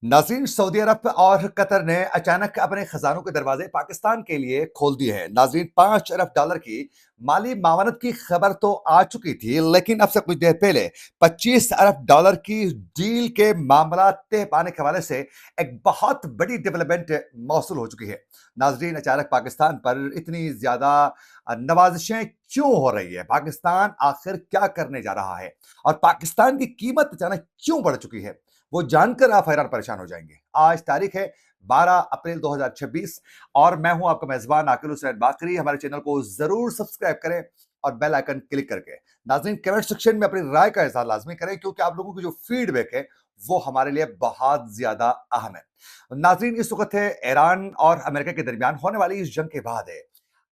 नाज़रीन, सऊदी अरब और कतर ने अचानक अपने खजानों के दरवाजे पाकिस्तान के लिए खोल दिए हैं। नाज़रीन, $5 अरब की माली मावनत की खबर तो आ चुकी थी, लेकिन अब से कुछ देर पहले $25 अरब की डील के मामला तय पाने के हवाले से एक बहुत बड़ी डेवलपमेंट मौसूल हो चुकी है। नाज़रीन, अचानक पाकिस्तान पर इतनी ज्यादा नवाजिशें क्यों हो रही है? पाकिस्तान आखिर क्या करने जा रहा है और पाकिस्तान की कीमत अचानक क्यों बढ़ चुकी है, वो जानकर आप हैरान परेशान हो जाएंगे। आज तारीख है 12 अप्रैल 2026 और मैं हूं आपका मेजबान आकिल हुसैन बाकरी। हमारे चैनल को जरूर सब्सक्राइब करें और बेल आइकन क्लिक करके नाज़रीन कमेंट सेक्शन में अपनी राय का इजहार लाजमी करें, क्योंकि आप लोगों की जो फीडबैक है वो हमारे लिए बहुत ज्यादा अहम है। नाज़रीन, इस वक्त है ईरान और अमेरिका के दरमियान होने वाली इस जंग के बाद है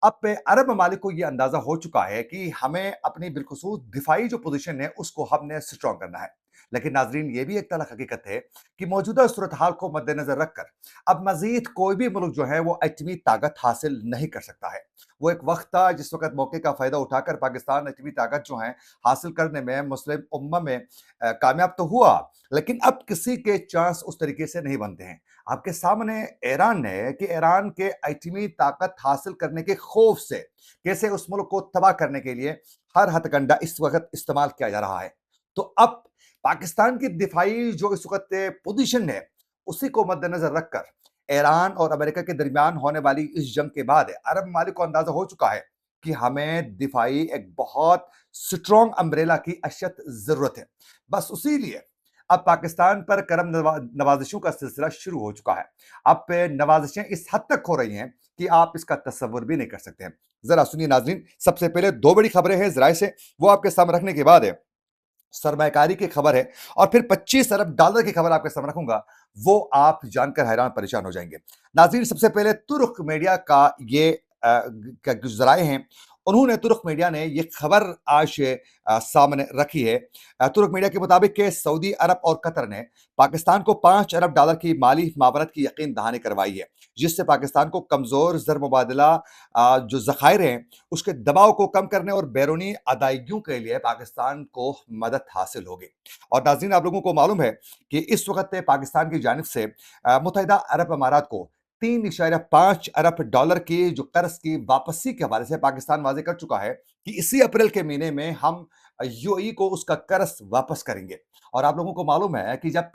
अब पे अरब ममालिक को यह अंदाजा हो चुका है कि हमें अपनी बिलखुसूस दिफाई जो पोजीशन है उसको हमने स्ट्रॉन्ग करना है। लेकिन नाजरीन, ये भी एक तलख हकीकत है कि मौजूदा सूरत हाल को मद्देनजर रखकर अब मजीद कोई भी मुल्क जो है वो एटमी ताकत हासिल नहीं कर सकता है। वो एक वक्त था जिस वक्त मौके का फायदा उठाकर पाकिस्तान एटमी ताकत जो है हासिल करने में मुस्लिम उम्मा में कामयाब तो हुआ, लेकिन अब किसी के चांस उस तरीके से नहीं बनते हैं। आपके सामने ईरान ने कि ईरान के एटमी ताकत हासिल करने के खौफ से कैसे उस मुल्क को तबाह करने के लिए हर हथकंडा इस वक्त इस्तेमाल किया जा रहा है। तो अब पाकिस्तान की दिफाई जो इस वक्त पोजीशन है उसी को मद्देनजर रखकर ईरान और अमेरिका के दरमियान होने वाली इस जंग के बाद अरब ममालिक को अंदाजा हो चुका है कि हमें दिफाई एक बहुत स्ट्रॉन्ग अम्ब्रेला की अशद जरूरत है। बस उसी लिए अब पाकिस्तान पर करम नवाजिशों का सिलसिला शुरू हो चुका है। अब नवाजिशें इस हद तक हो रही हैं कि आप इसका तस्वुर भी नहीं कर सकते हैं। जरा सुनिए नाजरीन, सबसे पहले दो बड़ी खबरें हैं जराये से, वो आपके सामने रखने के बाद है सरमायाकारी की खबर है और फिर $25 अरब की खबर आपके सामने रखूंगा, वो आप जानकर हैरान परेशान हो जाएंगे। नाज़रीन, सबसे पहले तुर्क मीडिया का ये जो ज़राए हैं, उन्होंने तुर्क मीडिया ने ये खबर आज सामने रखी है। तुर्क मीडिया के मुताबिक के सऊदी अरब और कतर ने पाकिस्तान को $5 अरब की माली मावनत की यकीन दहानी करवाई है, जिससे पाकिस्तान को कमज़ोर ज़र मुबादला जो ज़खायर हैं उसके दबाव को कम करने और बैरूनी अदायगियों के लिए पाकिस्तान को मदद हासिल होगी। और नाज़रीन, आप लोगों को मालूम है कि इस वक्त पाकिस्तान की जानिब से मुत्तहिदा अरब अमारात को $3.5 अरब की जो कर्ज की वापसी के हवाले से पाकिस्तान वाजे कर चुका है कि इसी अप्रैल के महीने में हम यूएई को उसका कर्ज वापस करेंगे। और आप लोगों को मालूम है कि जब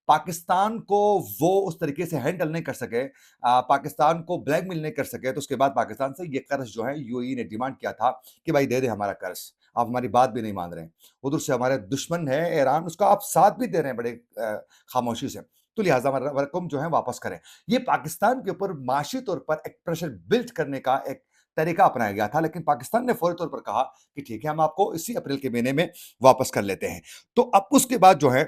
पाकिस्तान को वो उस तरीके से हैंडल नहीं कर सके, पाकिस्तान को ब्लैकमेल नहीं कर सके, तो उसके बाद पाकिस्तान से ये कर्ज जो है यूएई ने डिमांड किया था कि भाई दे दे हमारा कर्ज। आप हमारी बात भी नहीं मान रहे हैं। उधर से हमारे दुश्मन है ईरान, उसका आप साथ भी दे रहे हैं बड़े खामोशी से। तो लिहाजा हमारा रकम जो है वापस करें। ये पाकिस्तान के ऊपर माशी तौर पर एक प्रेशर बिल्ड करने का एक तरीका अपनाया गया था, लेकिन पाकिस्तान ने फौरी तौर पर कहा कि ठीक है, हम आपको इसी अप्रैल के महीने में वापस कर लेते हैं। तो अब उसके बाद जो है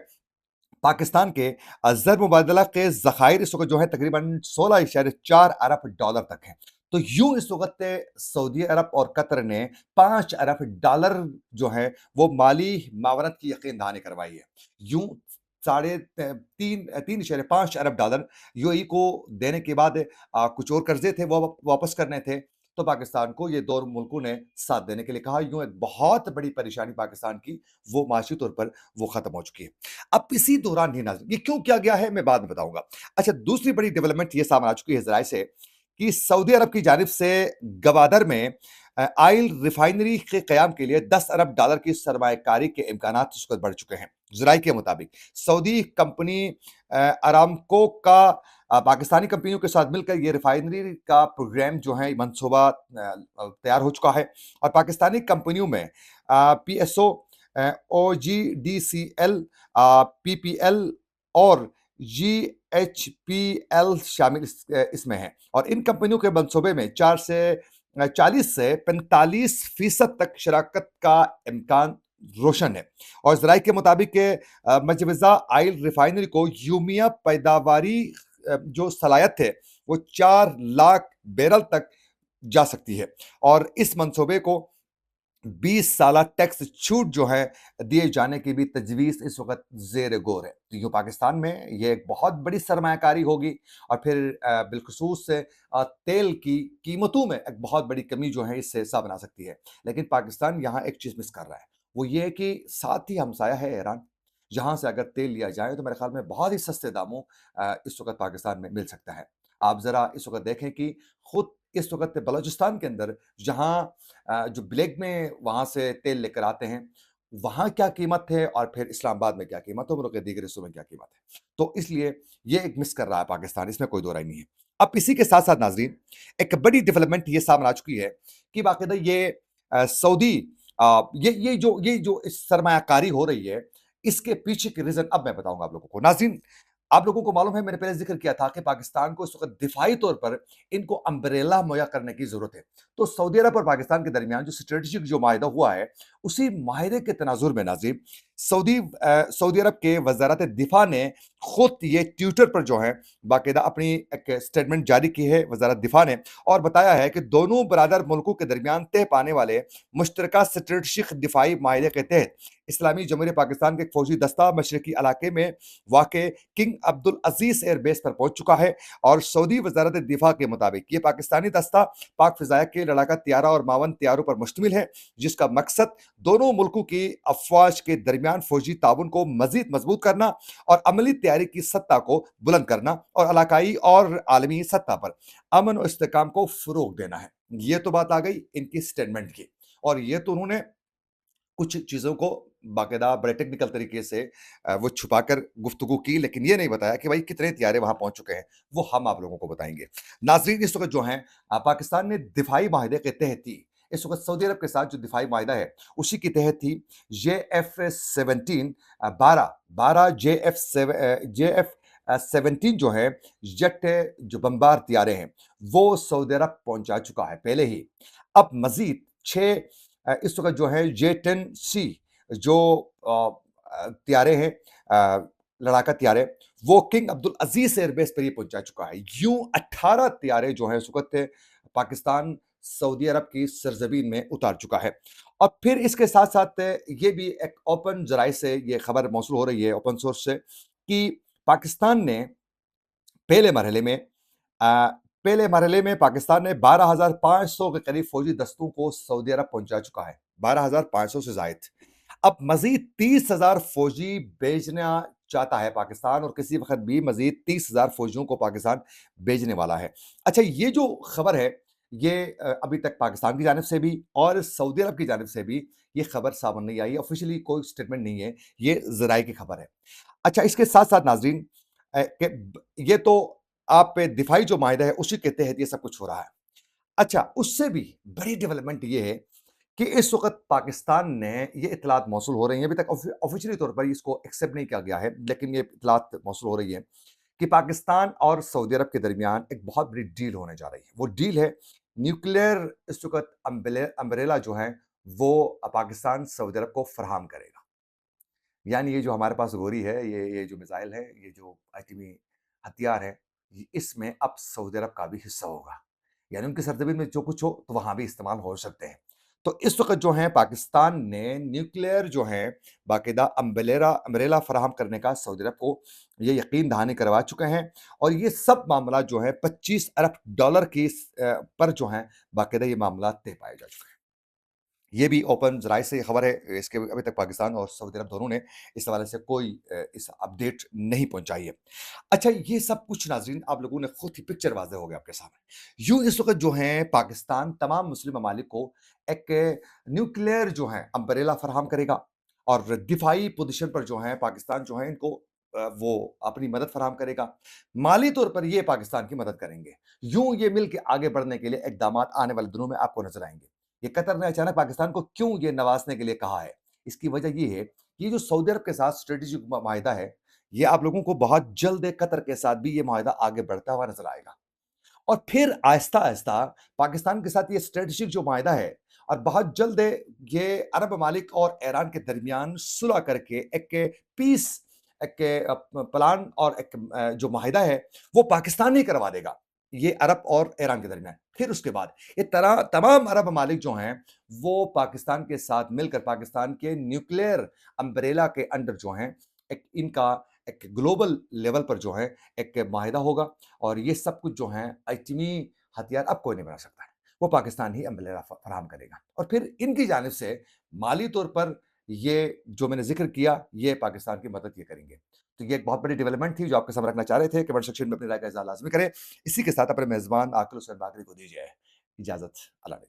पाकिस्तान के ज़र मुबादला के ज़खायर इस वक़्त जो है तकरीबन $16.4 अरब तक हैं। तो यूँ इस वक़्त सऊदी अरब और कतर ने $5 अरब जो है वो माली मावनत की यकीन दहानी करवाई है। यूँ साढ़े त 3.5 अरब यूएई को देने के बाद कुछ और कर्ज़े थे वो वापस करने थे। तो पाकिस्तान को ये 2 मुल्कों ने साथ देने के लिए कहा। यूँ एक बहुत बड़ी परेशानी पाकिस्तान की वो माशी तौर पर वो ख़त्म हो चुकी है। अब इसी दौरान ही नाज़रीन, ये क्यों किया गया है मैं बाद में बताऊंगा। अच्छा, दूसरी बड़ी डेवलपमेंट ये सामने आ चुकी है ज़राए से कि सऊदी अरब की जानिब से गवादर में ऑयल रिफाइनरी के क़याम के लिए $10 अरब की सरमायाकारी के इम्कानात इस वक़्त बढ़ चुके हैं। ज़राए के मुताबिक सऊदी कंपनी अरामको का पाकिस्तानी कंपनियों के साथ मिलकर ये रिफाइनरी का प्रोग्राम जो है मंसूबा तैयार हो चुका है और पाकिस्तानी कंपनियों में पीएसओ, ओजीडीसीएल, पीपीएल और जीएचपीएल शामिल इसमें हैं। और इन कंपनियों के मंसूबे में 40 से 45% तक शराकत का इम्कान रोशन है। और जराये के मुताबिक मजवजा ऑयल रिफाइनरी को यूमिया पैदावारी जो सलाहियत है वो 4 लाख बैरल तक जा सकती है। और इस मंसूबे को 20 साला टैक्स छूट जो है दिए जाने की भी तजवीज़ इस वक़्त ज़ेर गौर है। तो यूँ पाकिस्तान में ये एक बहुत बड़ी सरमायाकारी होगी और फिर बिलख़ुसूस से तेल की कीमतों में एक बहुत बड़ी कमी जो है इससे सामने आ सकती है। लेकिन पाकिस्तान यहाँ एक चीज़ मिस कर रहा है, वो ये है कि साथ ही हमसाया है ईरान। जहाँ से अगर तेल लिया जाए तो मेरे ख़्याल में बहुत ही सस्ते दामों इस वक़्त पाकिस्तान में मिल सकता है। आप ज़रा इस वक़्त देखें कि खुद इस वक़्त बलूचिस्तान के अंदर जहाँ जो ब्लैक में वहाँ से तेल लेकर आते हैं, वहाँ क्या कीमत है और फिर इस्लामाबाद में क्या कीमत है, मुल्क के दीगर हिस्सों में क्या कीमत है। तो इसलिए ये एक मिस कर रहा है पाकिस्तान, इसमें कोई दो राय नहीं है। अब इसी के साथ-साथ नाज़रीन, एक बड़ी डेवलपमेंट ये सामने आ चुकी है कि बाकायदा ये सऊदी ये जो इस सरमायाकारी हो रही है, इसके पीछे के रीज़न अब मैं बताऊँगा आप लोगों को। नाज़रीन, आप लोगों को मालूम है मैंने पहले ज़िक्र किया था कि पाकिस्तान को इस वक़्त दिफ़ाई तौर पर इनको अम्ब्रेला मुहैया करने की ज़रूरत है। तो सऊदी अरब और पाकिस्तान के दरमियान जो स्ट्रेटेजिक जो माहिदा हुआ है, उसी माहिदे के तनाज़ुर में नाज़रीन सऊदी अरब के वज़ारत दिफ़ा ने खुद ये ट्विटर पर जो है बाकायदा अपनी एक स्टेटमेंट जारी की है वज़ारत दिफ़ा ने और बताया है कि दोनों बरादर मुल्कों के दरमियान तय पाने वाले मुश्तरका स्ट्रेटेजिक दिफ़ाई माहिदे के तहत इस्लामी जमहूरियत पाकिस्तान के एक फ़ौजी दस्ता मशरकी इलाके में वाक़ किंग अब्दुल अज़ीज़ एयरबेस पर पहुंच चुका है और सऊदी वज़ारत दिफ़ा के मुताबिक ये पाकिस्तानी दस्ता पाक फ़िज़ाया के लड़ाका तैयारा और मावन तैयारों पर मुश्तमिल है, जिसका मकसद दोनों मुल्कों की अफ़वाज के दरमियान फ़ौजी ताउन को मज़ीद मज़बूत करना और अमली तैयारी की सत्ता को बुलंद करना और इलाकाई और आलमी सत्ता पर अमन और इस्तेहकाम को फ़रोग़ देना है। ये तो बात आ गई इनकी स्टेटमेंट की और ये तो उन्होंने कुछ चीज़ों को बाकायदा बड़े टेक्निकल तरीके से वो छुपाकर गुफ्तगू की, लेकिन ये नहीं बताया कि भाई कितने तैयारे वहाँ पहुँच चुके हैं, वो हम आप लोगों को बताएँगे। नाज़रीन, इस वक़्त जो हैं पाकिस्तान ने दिफ़ाई माहिदे के तहत ही इस वक़्त सऊदी अरब के साथ जो दिफ़ाई माहिदा है, उसी के तहत ही जेएफ-17 12 जेएफ-17 जो है जेट जो बमबार तैयारे हैं, वो सऊदी अरब पहुँचा चुका है पहले ही। अब मज़ीद 6 इस वक़्त जो है J-10C जो तैयारे हैं लड़ाका तैयारे, वो किंग अब्दुल अज़ीज़ एयरबेस पर ये पहुँचा चुका है। यूँ 18 तैयारे जो हैं इस वक़्त पाकिस्तान सऊदी अरब की सरज़मीन में उतार चुका है। और फिर इसके साथ-साथ ये भी एक ओपन ज़राए से ये खबर मौसूल हो रही है ओपन सोर्स से कि पाकिस्तान ने पहले मरहले में पहले मरहले में पाकिस्तान ने 12,500 के करीब फौजी दस्तों को सऊदी अरब पहुंचा चुका है, 12,500 से ज़ायद। अब मज़ीद 30,000 फौजी भेजना चाहता है पाकिस्तान और किसी वक़्त भी मज़ीद 30,000 फौजियों को पाकिस्तान भेजने वाला है। अच्छा, ये जो खबर है, ये अभी तक पाकिस्तान की जानिब से भी और सऊदी अरब की जानिब से भी ये खबर सामने नहीं आई है, ऑफ़िशियली कोई स्टेटमेंट नहीं है, ये ज़राए की खबर है। अच्छा, इसके साथ-साथ नाज़रीन ये तो आप पे दिफाई जो माहिदा है उसी के तहत ये सब कुछ हो रहा है। अच्छा, उससे भी बड़ी डेवलपमेंट ये है कि इस वक़्त पाकिस्तान ने ये इत्तलात मौसूल हो रही हैं, अभी तक ऑफ़िशियली तौर पर इसको एक्सेप्ट नहीं किया गया है, लेकिन ये इत्तलात मौसूल हो रही है कि पाकिस्तान और सऊदी अरब के दरमियान एक बहुत बड़ी डील होने जा रही है। वो डील है न्यूक्लियर इस वक़्त अम्ब्रेला जो है, वो पाकिस्तान सऊदी अरब को फराहम करेगा। यानी ये जो हमारे पास गोरी है, ये जो मिसाइल है, ये जो एटमी हथियार है, इसमें अब सऊदी अरब का भी हिस्सा होगा। यानी उनकी सरज़मीन में जो कुछ हो, तो वहाँ भी इस्तेमाल हो सकते हैं। तो इस वक़्त जो है पाकिस्तान ने न्यूक्लियर जो है बाकायदा अम्ब्रेला फराहम करने का सऊदी अरब को ये यकीन दहानी करवा चुके हैं और ये सब मामला जो है $25 अरब की पर जो है बाकायदा ये मामला तय पाए जा चुके हैं। ये भी ओपन ज़राए से खबर है, इसके अभी तक पाकिस्तान और सऊदी अरब दोनों ने इस हवाले से कोई इस अपडेट नहीं पहुँचाई है। अच्छा, ये सब कुछ नाज़रीन आप लोगों ने खुद ही पिक्चर वाज़ेह हो गया आपके सामने। यूँ इस वक़्त जो है पाकिस्तान तमाम मुस्लिम ममालिक को एक न्यूक्लियर जो है अम्ब्रेला फराहम करेगा और दिफ़ाई पोज़ीशन पर जो है पाकिस्तान जो है इनको वो अपनी मदद फराहम करेगा। माली तौर पर ये पाकिस्तान की मदद करेंगे। यूँ ये मिल के आगे बढ़ने के लिए इक़दामात आने वाले दिनों में आपको नज़र आएँगे। ये कतर ने अचानक पाकिस्तान को क्यों ये नवाज़ने के लिए कहा है? इसकी वजह ये है कि ये जो सऊदी अरब के साथ स्ट्रेटेजिक माहिदा है, ये आप लोगों को बहुत जल्द कतर के साथ भी ये माहिदा आगे बढ़ता हुआ नज़र आएगा। और फिर आहिस्ता-आहिस्ता पाकिस्तान के साथ ये स्ट्रेटेजिक जो माहिदा है और बहुत जल्द ये अरब ममालिक और ईरान के दरमियान सुलह करके एक पीस एक प्लान और एक जो माहिदा है, वो पाकिस्तान ही करवा देगा। ये अरब और ईरान के दरमियान। फिर उसके बाद ये तमाम अरब ममालिक जो हैं, वो पाकिस्तान के साथ मिलकर पाकिस्तान के न्यूक्लियर अम्ब्रेला के अंडर जो हैं, एक इनका एक ग्लोबल लेवल पर जो है एक माहिदा होगा और ये सब कुछ जो है एटमी हथियार अब कोई नहीं बना सकता है। वो पाकिस्तान ही अम्ब्रेला फराहम करेगा और फिर इनकी जानिब से माली तौर पर ये जो मैंने ज़िक्र किया, ये पाकिस्तान की मदद ये करेंगे। तो ये एक बहुत बड़ी डेवलपमेंट थी जो आपके सामने रखना चाह रहे थे। कमेंट सेक्शन में अपनी राय का इज़हार लाज़मी करें। इसी के साथ अपने मेज़बान आकिल हुसैन बाकरी को दीजिए इजाज़त। अल्लाह ने